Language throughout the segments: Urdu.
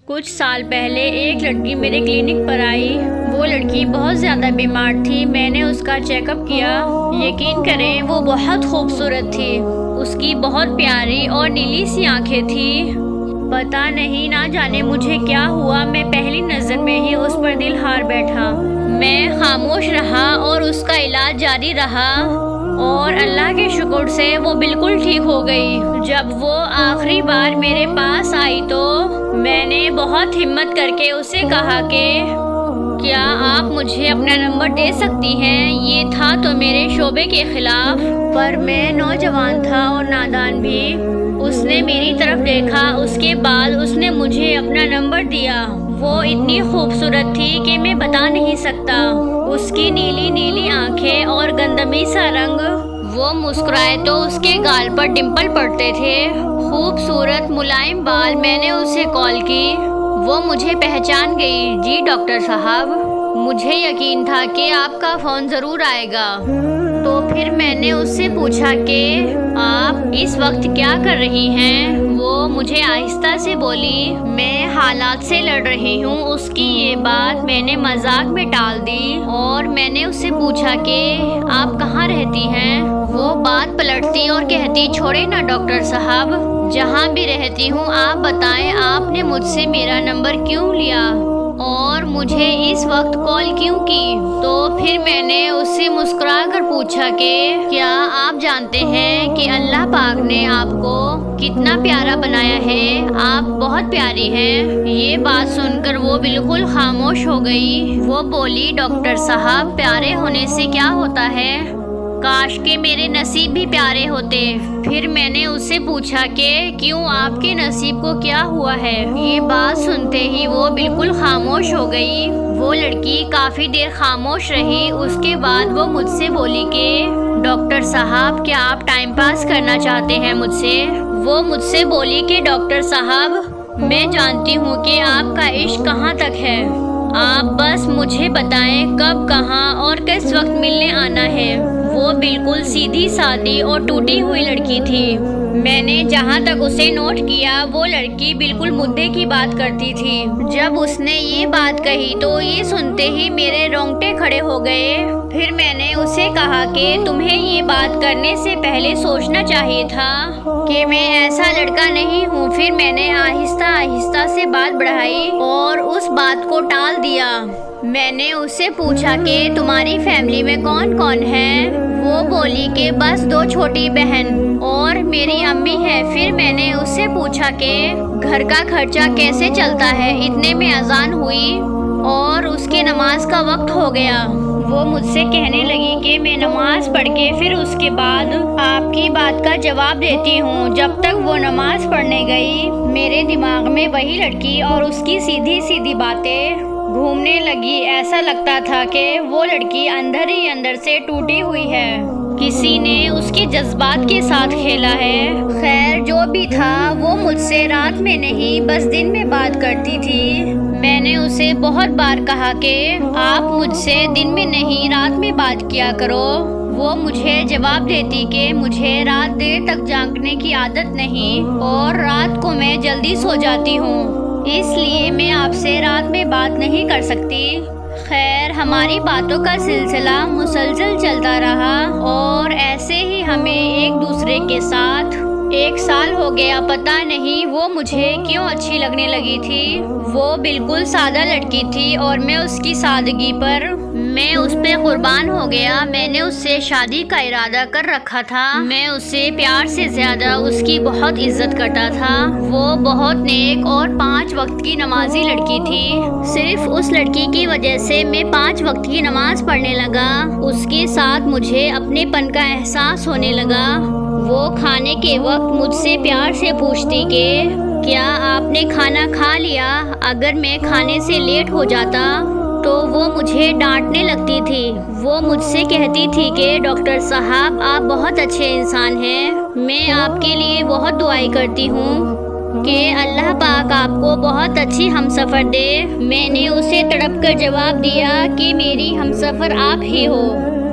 کچھ سال پہلے ایک لڑکی میرے کلینک پر آئی۔ وہ لڑکی بہت زیادہ بیمار تھی۔ میں نے اس کا چیک اپ کیا۔ یقین کریں وہ بہت خوبصورت تھی۔ اس کی بہت پیاری اور نیلی سی آنکھیں تھیں۔ پتہ نہیں نہ جانے مجھے کیا ہوا، میں پہلی نظر میں ہی اس پر دل ہار بیٹھا۔ میں خاموش رہا اور اس کا علاج جاری رہا اور اللہ کے شکر سے وہ بالکل ٹھیک ہو گئی۔ جب وہ آخری بار میرے پاس آئی تو میں نے بہت ہمت کر کے اسے کہا کہ کیا آپ مجھے اپنا نمبر دے سکتی ہیں؟ یہ تھا تو میرے شعبے کے خلاف، پر میں نوجوان تھا اور نادان بھی۔ اس نے میری طرف دیکھا، اس کے بعد اس نے مجھے اپنا نمبر دیا۔ وہ اتنی خوبصورت تھی کہ میں بتا نہیں سکتا۔ اس کی نیلی نیلی آنکھیں اور گندمی سا رنگ، وہ مسکرائے تو اس کے گال پر ڈمپل پڑتے تھے۔ خوبصورت ملائم بال۔ میں نے اسے کال کی، وہ مجھے پہچان گئی۔ جی ڈاکٹر صاحب، مجھے یقین تھا کہ آپ کا فون ضرور آئے گا۔ تو پھر میں نے اس سے پوچھا کہ آپ اس وقت کیا کر رہی ہیں؟ وہ مجھے آہستہ سے بولی، میں حالات سے لڑ رہی ہوں۔ اس کی یہ بات میں نے مذاق میں ٹال دی اور میں نے اس سے پوچھا کہ آپ کہاں رہتی ہیں؟ وہ بات پلٹتی اور کہتی، چھوڑے نا ڈاکٹر صاحب، جہاں بھی رہتی ہوں آپ بتائیں، آپ نے مجھ سے میرا نمبر کیوں لیا اور مجھے اس وقت کال کیوں کی؟ تو پھر میں نے اس سے مسکرا کر پوچھا کہ کیا آپ جانتے ہیں کہ اللہ پاک نے آپ کو کتنا پیارا بنایا ہے؟ آپ بہت پیاری ہیں۔ یہ بات سن کر وہ بالکل خاموش ہو گئی۔ وہ بولی، ڈاکٹر صاحب، پیارے ہونے سے کیا ہوتا ہے؟ کاش کہ میرے نصیب بھی پیارے ہوتے۔ پھر میں نے اس سے پوچھا کہ کیوں، آپ کے نصیب کو کیا ہوا ہے؟ یہ بات سنتے ہی وہ بالکل خاموش ہو گئی۔ وہ لڑکی کافی دیر خاموش رہی۔ اس کے بعد وہ مجھ سے بولی کہ ڈاکٹر صاحب، کیا آپ ٹائم پاس کرنا چاہتے ہیں مجھ سے؟ وہ مجھ سے بولی کہ ڈاکٹر صاحب، میں جانتی ہوں کہ آپ کا عشق کہاں تک ہے۔ آپ بس مجھے بتائیں کب، کہاں اور کس وقت ملنے آنا ہے۔ وہ بالکل سیدھی سادی اور ٹوٹی ہوئی لڑکی تھی۔ میں نے جہاں تک اسے نوٹ کیا، وہ لڑکی بالکل مدعے کی بات کرتی تھی۔ جب اس نے یہ بات کہی تو یہ سنتے ہی میرے رونگٹے کھڑے ہو گئے۔ پھر میں نے اسے کہا کہ تمہیں یہ بات کرنے سے پہلے سوچنا چاہیے تھا کہ میں ایسا لڑکا نہیں ہوں۔ پھر میں نے آہستہ آہستہ سے بات بڑھائی اور اس بات کو ٹال دیا۔ میں نے اس سے پوچھا کہ تمہاری فیملی میں کون کون ہے؟ وہ بولی کہ بس 2 چھوٹی بہن اور میری امی ہے۔ پھر میں نے اس سے پوچھا کہ گھر کا خرچہ کیسے چلتا ہے؟ اتنے میں اذان ہوئی اور اس کے نماز کا وقت ہو گیا۔ وہ مجھ سے کہنے لگی کہ میں نماز پڑھ کے پھر اس کے بعد آپ کی بات کا جواب دیتی ہوں۔ جب تک وہ نماز پڑھنے گئی، میرے دماغ میں وہی لڑکی اور اس کی سیدھی سیدھی باتیں گھومنے لگی۔ ایسا لگتا تھا کہ وہ لڑکی اندر ہی اندر سے ٹوٹی ہوئی ہے، کسی نے اس کے جذبات کے ساتھ کھیلا ہے۔ خیر جو بھی تھا، وہ مجھ سے رات میں نہیں بس دن میں بات کرتی تھی۔ میں نے اسے بہت بار کہا کہ آپ مجھ سے دن میں نہیں رات میں بات کیا کرو۔ وہ مجھے جواب دیتی کہ مجھے رات دیر تک جاگنے کی عادت نہیں اور رات کو میں جلدی سو جاتی ہوں، اس لیے میں آپ سے رات میں بات نہیں کر سکتی۔ خیر ہماری باتوں کا سلسلہ مسلسل چلتا رہا اور ایسے ہی ہمیں ایک دوسرے کے ساتھ 1 سال ہو گیا۔ پتہ نہیں وہ مجھے کیوں اچھی لگنے لگی تھی۔ وہ بالکل سادہ لڑکی تھی اور میں اس کی سادگی پر اس پہ قربان ہو گیا۔ میں نے اس سے شادی کا ارادہ کر رکھا تھا۔ میں اسے پیار سے زیادہ اس کی بہت عزت کرتا تھا۔ وہ بہت نیک اور 5 وقت کی نمازی لڑکی تھی۔ صرف اس لڑکی کی وجہ سے میں 5 وقت کی نماز پڑھنے لگا۔ اس کے ساتھ مجھے اپنے پن کا احساس ہونے لگا۔ وہ کھانے کے وقت مجھ سے پیار سے پوچھتی کہ کیا آپ نے کھانا کھا لیا؟ اگر میں کھانے سے لیٹ ہو جاتا تو وہ مجھے ڈانٹنے لگتی تھی۔ وہ مجھ سے کہتی تھی کہ ڈاکٹر صاحب، آپ بہت اچھے انسان ہیں، میں آپ کے لیے بہت دعائیں کرتی ہوں کہ اللہ پاک آپ کو بہت اچھی ہمسفر دے۔ میں نے اسے تڑپ کر جواب دیا کہ میری ہمسفر آپ ہی ہو،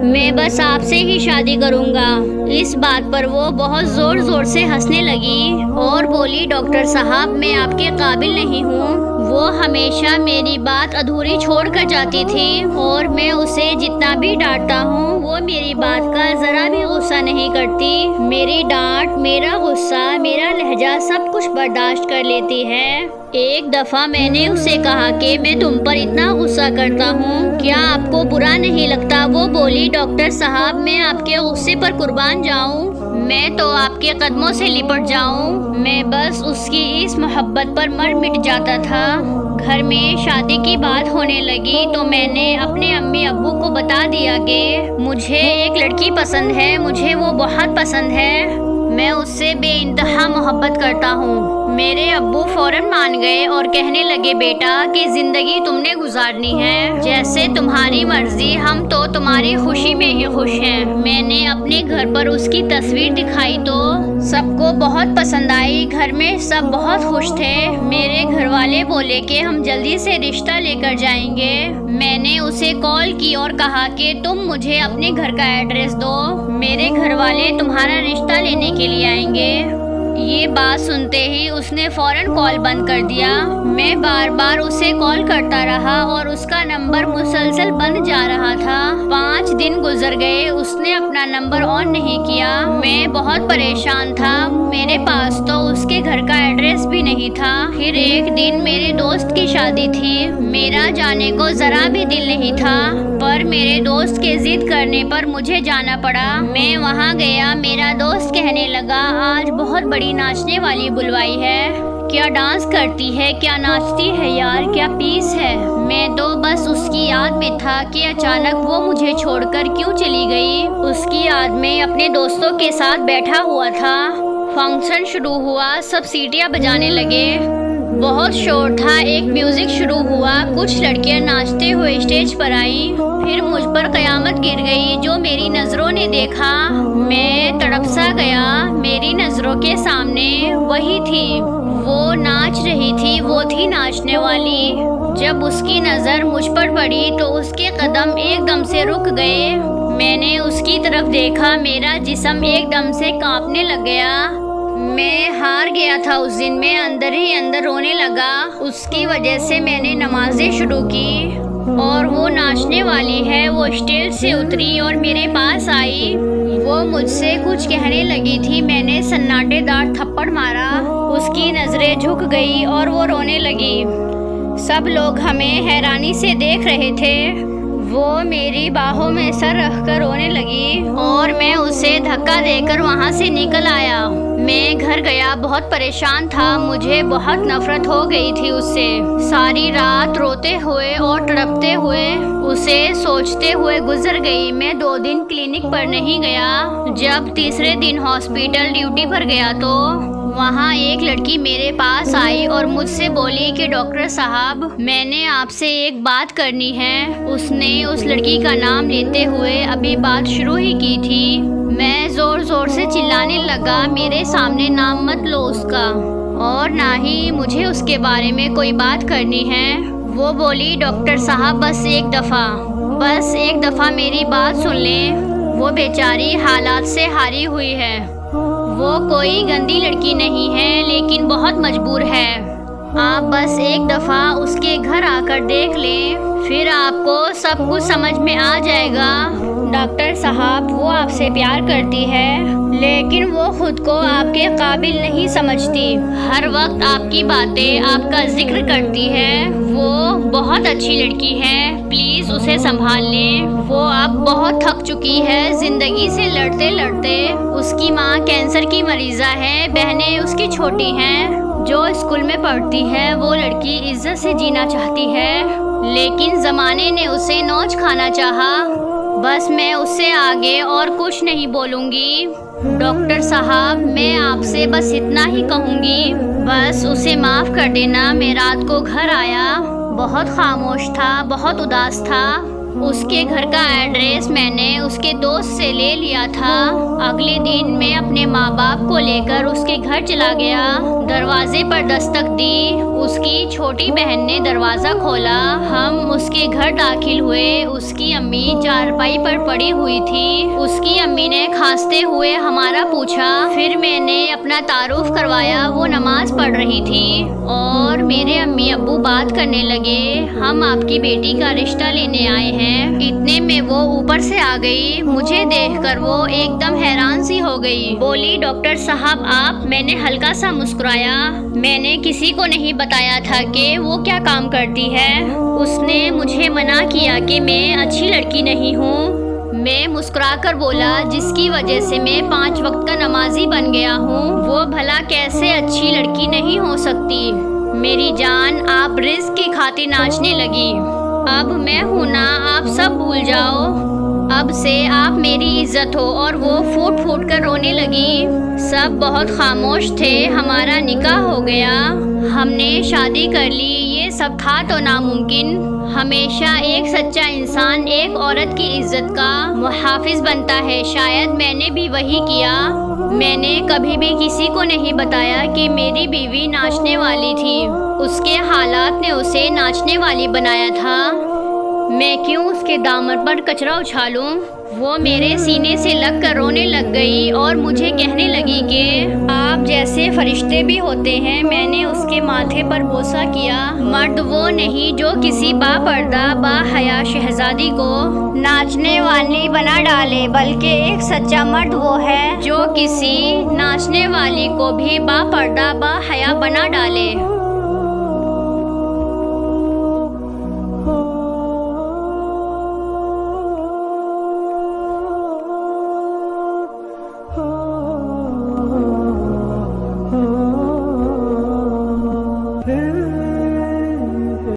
میں بس آپ سے ہی شادی کروں گا۔ اس بات پر وہ بہت زور زور سے ہنسنے لگی اور بولی، ڈاکٹر صاحب میں آپ کے قابل نہیں ہوں۔ وہ ہمیشہ میری بات ادھوری چھوڑ کر جاتی تھی اور میں اسے جتنا بھی ڈانٹتا ہوں وہ میری بات کا ذرا بھی غصہ نہیں کرتی۔ میری ڈانٹ، میرا غصہ، میرا لہجہ سب کچھ برداشت کر لیتی ہے۔ ایک دفعہ میں نے اسے کہا کہ میں تم پر اتنا غصہ کرتا ہوں، کیا آپ کو برا نہیں لگتا؟ وہ بولی، ڈاکٹر صاحب میں آپ کے غصے پر قربان جاؤں، میں تو آپ کے قدموں سے لپٹ جاؤں۔ میں بس اس کی اس محبت پر مر مٹ جاتا تھا۔ گھر میں شادی کی بات ہونے لگی تو میں نے اپنے امی ابو کو بتا دیا کہ مجھے ایک لڑکی پسند ہے، مجھے وہ بہت پسند ہے، میں اس سے بے انتہا محبت کرتا ہوں۔ میرے ابو فوراً مان گئے اور کہنے لگے، بیٹا کہ زندگی تم نے گزارنی ہے، جیسے تمہاری مرضی، ہم تو تمہاری خوشی میں ہی خوش ہیں۔ میں نے اپنے گھر پر اس کی تصویر دکھائی تو سب کو بہت پسند آئی، گھر میں سب بہت خوش تھے۔ میرے گھر والے بولے کہ ہم جلدی سے رشتہ لے کر جائیں گے۔ میں نے اسے کال کی اور کہا کہ تم مجھے اپنے گھر کا ایڈریس دو، میرے گھر والے تمہارا رشتہ لینے کے لیے آئیں گے۔ یہ بات سنتے ہی اس نے فوراً کال بند کر دیا۔ میں بار بار اسے کال کرتا رہا اور اس کا نمبر مسلسل بند جا رہا تھا۔ 5 دن گزر گئے، اس نے اپنا نمبر آن نہیں کیا۔ میں بہت پریشان تھا، میرے پاس تو اس کے گھر کا ایڈریس بھی نہیں تھا۔ پھر ایک دن میرے دوست کی شادی تھی، میرا جانے کو ذرا بھی دل نہیں تھا، پر میرے دوست کے ضد کرنے پر مجھے جانا پڑا۔ میں وہاں گیا، میرا دوست کہنے لگا، آج بہت بڑی ناچنے والی بلوائی ہے، کیا ڈانس کرتی ہے، کیا ناچتی ہے یار، کیا پیس ہے۔ میں تو بس اس کی یاد میں تھا کہ اچانک وہ مجھے چھوڑ کر کیوں چلی گئی۔ اس کی یاد میں اپنے دوستوں کے ساتھ بیٹھا ہوا تھا۔ فنکشن شروع ہوا، سب سیٹیاں بجانے لگے، بہت شور تھا۔ ایک میوزک شروع ہوا، کچھ لڑکیاں ناچتے ہوئے اسٹیج پر آئیں، پھر مجھ پر قیامت گر گئی۔ جو میری نظروں نے دیکھا میں تڑپ سا گیا۔ میری نظروں کے سامنے وہی تھی، وہ ناچ رہی تھی، وہ تھی ناچنے والی۔ جب اس کی نظر مجھ پر پڑی تو اس کے قدم ایک دم سے رک گئے۔ میں نے اس کی طرف دیکھا، میرا جسم ایک دم سے کانپنے لگ گیا۔ میں ہار گیا تھا اس دن، میں اندر ہی اندر رونے لگا۔ اس کی وجہ سے میں نے نمازیں شروع کی اور وہ ناچنے والی ہے، وہ اسٹیج سے اتری اور میرے پاس آئی۔ وہ مجھ سے کچھ کہنے لگی تھی، میں نے سناٹے دار تھپڑ مارا، اس کی نظریں جھک گئی اور وہ رونے لگی۔ سب لوگ ہمیں حیرانی سے دیکھ رہے تھے۔ وہ میری باہوں میں سر رکھ کر رونے لگی اور میں اسے دھکا دے کر وہاں سے نکل آیا۔ میں گھر گیا، بہت پریشان تھا، مجھے بہت نفرت ہو گئی تھی اس سے۔ ساری رات روتے ہوئے اور تڑپتے ہوئے اسے سوچتے ہوئے گزر گئی۔ میں 2 دن کلینک پر نہیں گیا۔ جب تیسرے دن ہاسپٹل ڈیوٹی پر گیا تو وہاں ایک لڑکی میرے پاس آئی اور مجھ سے بولی کہ ڈاکٹر صاحب میں نے آپ سے ایک بات کرنی ہے۔ اس نے اس لڑکی کا نام لیتے ہوئے ابھی بات شروع ہی کی تھی۔ میں زور زور سے چلانے لگا، میرے سامنے نام مت لو اس کا، اور نہ ہی مجھے اس کے بارے میں کوئی بات کرنی ہے۔ وہ بولی، ڈاکٹر صاحب بس ایک دفعہ میری بات سن لیں، وہ بیچاری حالات سے ہاری ہوئی ہے، وہ کوئی گندی لڑکی نہیں ہے لیکن بہت مجبور ہے، آپ بس ایک دفعہ اس کے گھر آ کر دیکھ لیں، پھر آپ کو سب کچھ سمجھ میں آ جائے گا۔ ڈاکٹر صاحب وہ آپ سے پیار کرتی ہے لیکن وہ خود کو آپ کے قابل نہیں سمجھتی، ہر وقت آپ کی باتیں آپ کا ذکر کرتی ہے، وہ بہت اچھی لڑکی ہے، پلیز اسے سنبھال لیں، وہ اب بہت تھک چکی ہے زندگی سے لڑتے لڑتے، اس کی ماں کینسر کی مریضہ ہے، بہنیں اس کی چھوٹی ہیں، جو اسکول میں پڑھتی ہے، وہ لڑکی عزت سے جینا چاہتی ہے لیکن زمانے نے اسے نوچ کھانا چاہا، بس میں اس سے آگے اور کچھ نہیں بولوں گی۔ ڈاکٹر صاحب میں آپ سے بس اتنا ہی کہوں گی، بس اسے معاف کر دینا۔ میں رات کو گھر آیا، بہت خاموش تھا، بہت اداس تھا، اس کے گھر کا ایڈریس میں نے اس کے دوست سے لے لیا تھا۔ اگلے دن میں اپنے ماں باپ کو لے کر اس کے گھر چلا گیا، دروازے پر دستک دی، اس کی چھوٹی بہن نے دروازہ کھولا۔ ہم اس کے گھر داخل ہوئے۔ اس کی امی چارپائی پر پڑی ہوئی تھی۔ اس کی امی نے کھانستے ہوئے ہمارا پوچھا۔ پھر میں نے اپنا تعارف کروایا۔ وہ نماز پڑھ رہی تھی اور میرے امی ابو بات کرنے لگے۔ ہم آپ کی بیٹی کا رشتہ لینے آئے ہیں۔ اتنے میں وہ اوپر سے آ گئی۔ مجھے دیکھ کر وہ ایک دم حیران سی ہو گئی۔ بولی، ڈاکٹر صاحب آپ؟ میں نے ہلکا سا مسکرایا۔ میں نے کسی کو نہیں بتایا تھا کہ وہ کیا کام کرتی ہے۔ اس نے مجھے منع کیا کہ میں اچھی لڑکی نہیں ہوں۔ میں مسکرا کر بولا، جس کی وجہ سے میں 5 وقت کا نمازی بن گیا ہوں، وہ بھلا کیسے اچھی لڑکی نہیں ہو سکتی؟ میری جان، آپ رزق کی خاطر ناچنے لگی۔ اب میں ہوں نا، آپ سب بھول جاؤ۔ اب سے آپ میری عزت ہو۔ اور وہ پھوٹ پھوٹ کر رونے لگی۔ سب بہت خاموش تھے۔ ہمارا نکاح ہو گیا، ہم نے شادی کر لی۔ یہ سب تھا تو ناممکن۔ ہمیشہ ایک سچا انسان ایک عورت کی عزت کا محافظ بنتا ہے۔ شاید میں نے بھی وہی کیا۔ میں نے کبھی بھی کسی کو نہیں بتایا کہ میری بیوی ناچنے والی تھی۔ اس کے حالات نے اسے ناچنے والی بنایا تھا۔ میں کیوں اس کے دامن پر کچرا اچھالوں؟ وہ میرے سینے سے لگ کر رونے لگ گئی اور مجھے کہنے لگی کہ آپ جیسے فرشتے بھی ہوتے ہیں۔ میں نے اس کے ماتھے پر بوسہ کیا۔ مرد وہ نہیں جو کسی با پردہ با حیا شہزادی کو ناچنے والی بنا ڈالے، بلکہ ایک سچا مرد وہ ہے جو کسی ناچنے والی کو بھی با پردہ با حیا بنا ڈالے۔